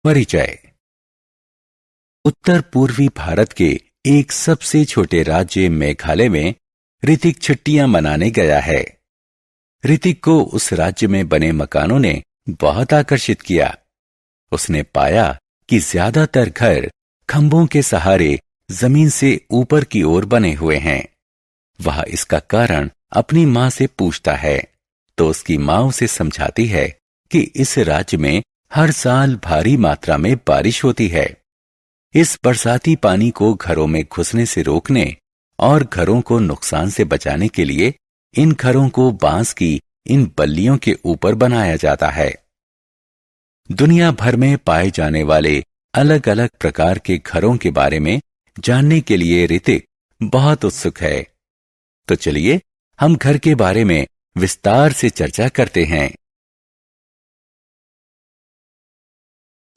परिचय। उत्तर पूर्वी भारत के एक सबसे छोटे राज्य मेघालय में ऋतिक छुट्टियां मनाने गया है। ऋतिक को उस राज्य में बने मकानों ने बहुत आकर्षित किया। उसने पाया कि ज्यादातर घर खंभों के सहारे जमीन से ऊपर की ओर बने हुए हैं। वह इसका कारण अपनी मां से पूछता है तो उसकी मां उसे समझाती है कि इस राज्य में हर साल भारी मात्रा में बारिश होती है। इस बरसाती पानी को घरों में घुसने से रोकने और घरों को नुकसान से बचाने के लिए इन घरों को बांस की इन बल्लियों के ऊपर बनाया जाता है। दुनिया भर में पाए जाने वाले अलग अलग प्रकार के घरों के बारे में जानने के लिए ऋतिक बहुत उत्सुक है। तो चलिए हम घर के बारे में विस्तार से चर्चा करते हैं।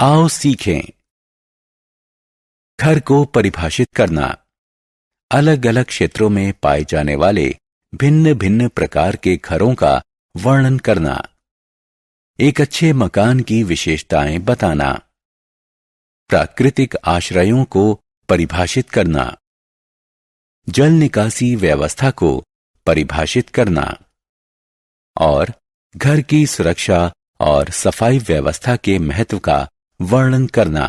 आओ सीखें। घर को परिभाषित करना। अलग अलग क्षेत्रों में पाए जाने वाले भिन्न भिन्न प्रकार के घरों का वर्णन करना। एक अच्छे मकान की विशेषताएं बताना। प्राकृतिक आश्रयों को परिभाषित करना। जल निकासी व्यवस्था को परिभाषित करना और घर की सुरक्षा और सफाई व्यवस्था के महत्व का वर्णन करना।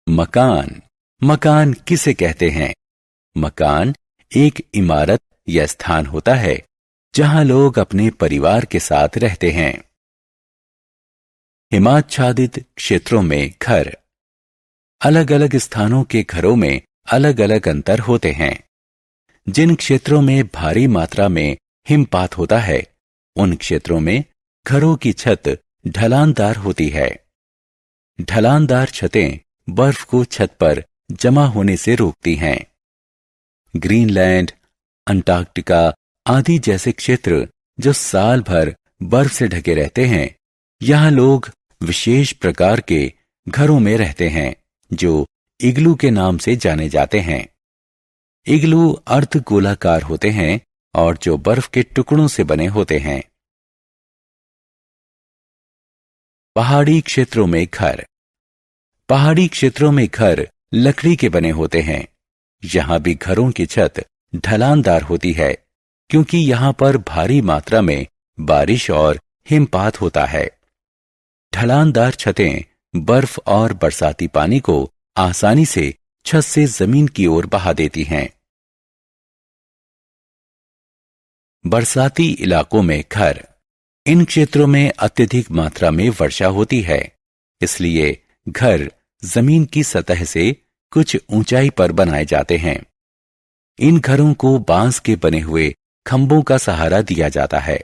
मकान। मकान किसे कहते हैं? मकान एक इमारत या स्थान होता है जहां लोग अपने परिवार के साथ रहते हैं। हिमाच्छादित क्षेत्रों में घर। अलग अलग स्थानों के घरों में अलग अलग अंतर होते हैं। जिन क्षेत्रों में भारी मात्रा में हिमपात होता है उन क्षेत्रों में घरों की छत ढलानदार होती है। ढलानदार छतें बर्फ को छत पर जमा होने से रोकती हैं। ग्रीनलैंड, अंटार्कटिका आदि जैसे क्षेत्र जो साल भर बर्फ से ढके रहते हैं, यहां लोग विशेष प्रकार के घरों में रहते हैं जो इग्लू के नाम से जाने जाते हैं। इग्लू अर्धगोलाकार होते हैं और जो बर्फ के टुकड़ों से बने होते हैं। पहाड़ी क्षेत्रों में घर। पहाड़ी क्षेत्रों में घर लकड़ी के बने होते हैं। यहां भी घरों की छत ढलानदार होती है क्योंकि यहां पर भारी मात्रा में बारिश और हिमपात होता है। ढलानदार छतें बर्फ और बरसाती पानी को आसानी से छत से जमीन की ओर बहा देती हैं। बरसाती इलाकों में घर। इन क्षेत्रों में अत्यधिक मात्रा में वर्षा होती है, इसलिए घर जमीन की सतह से कुछ ऊंचाई पर बनाए जाते हैं। इन घरों को बांस के बने हुए खंभों का सहारा दिया जाता है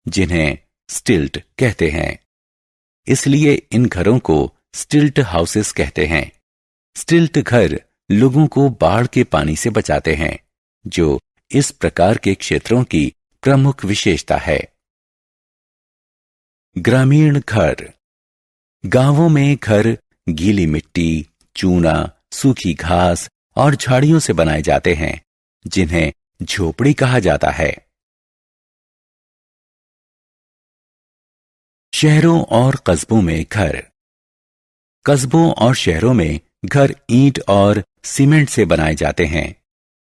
जिन्हें स्टिल्ट कहते हैं। इसलिए इन घरों को स्टिल्ट हाउसेस कहते हैं। स्टिल्ट घर लोगों को बाढ़ के पानी से बचाते हैं, जो इस प्रकार के क्षेत्रों की प्रमुख विशेषता है। ग्रामीण घर। गांवों में घर गीली मिट्टी, चूना, सूखी घास और झाड़ियों से बनाए जाते हैं जिन्हें झोपड़ी कहा जाता है। शहरों और कस्बों में घर। कस्बों और शहरों में घर ईंट और सीमेंट से बनाए जाते हैं।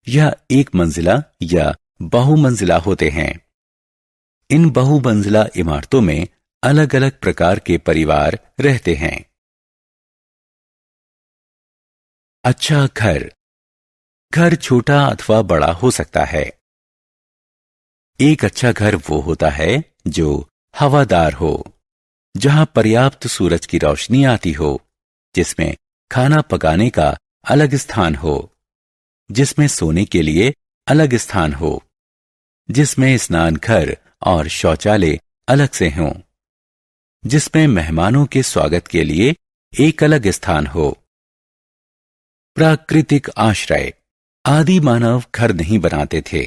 यह एक मंजिला या बहुमंजिला होते हैं। इन बहुमंजिला इमारतों में अलग अलग प्रकार के परिवार रहते हैं। अच्छा घर। घर छोटा अथवा बड़ा हो सकता है। एक अच्छा घर वो होता है जो हवादार हो, जहां पर्याप्त सूरज की रोशनी आती हो, जिसमें खाना पकाने का अलग स्थान हो, जिसमें सोने के लिए अलग स्थान हो, जिसमें स्नान घर और शौचालय अलग से हों, जिसमें मेहमानों के स्वागत के लिए एक अलग स्थान हो। प्राकृतिक आश्रय। आदि मानव घर नहीं बनाते थे।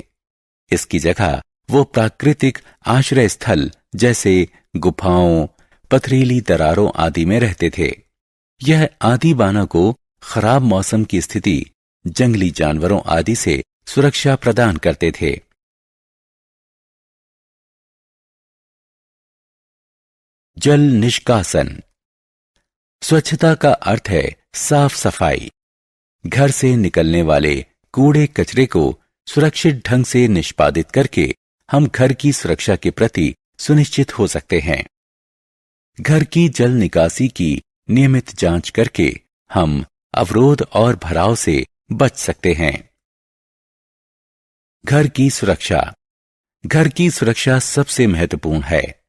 इसकी जगह वो प्राकृतिक आश्रय स्थल जैसे गुफाओं, पथरीली दरारों आदि में रहते थे। यह आदि मानव को खराब मौसम की स्थिति, जंगली जानवरों आदि से सुरक्षा प्रदान करते थे। जल निष्कासन। स्वच्छता का अर्थ है साफ सफाई। घर से निकलने वाले कूड़े कचरे को सुरक्षित ढंग से निष्पादित करके हम घर की सुरक्षा के प्रति सुनिश्चित हो सकते हैं। घर की जल निकासी की नियमित जांच करके हम अवरोध और भराव से बच सकते हैं। घर की सुरक्षा। घर की सुरक्षा सबसे महत्वपूर्ण है।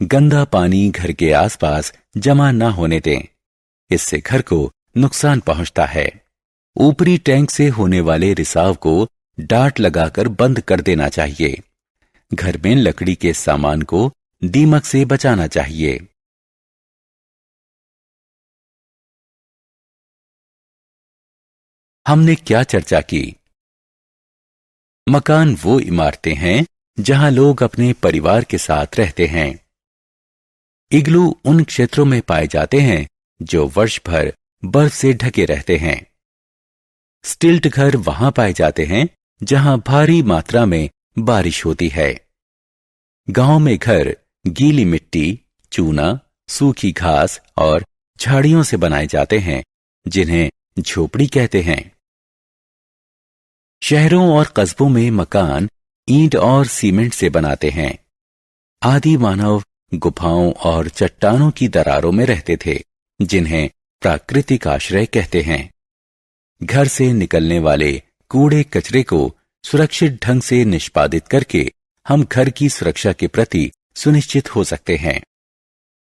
गंदा पानी घर के आसपास जमा न होने दें, इससे घर को नुकसान पहुंचता है। ऊपरी टैंक से होने वाले रिसाव को डाट लगाकर बंद कर देना चाहिए। घर में लकड़ी के सामान को दीमक से बचाना चाहिए। हमने क्या चर्चा की? मकान वो इमारतें हैं जहां लोग अपने परिवार के साथ रहते हैं। इग्लू उन क्षेत्रों में पाए जाते हैं जो वर्ष भर बर्फ से ढके रहते हैं। स्टिल्ट घर वहां पाए जाते हैं जहां भारी मात्रा में बारिश होती है। गांव में घर गीली मिट्टी, चूना, सूखी घास और झाड़ियों से बनाए जाते हैं, जिन्हें झोपड़ी कहते हैं। शहरों और कस्बों में मकान ईंट और सीमेंट से बनाते हैं। आदि मानव गुफाओं और चट्टानों की दरारों में रहते थे, जिन्हें प्राकृतिक आश्रय कहते हैं। घर से निकलने वाले कूड़े कचरे को सुरक्षित ढंग से निष्पादित करके हम घर की सुरक्षा के प्रति सुनिश्चित हो सकते हैं।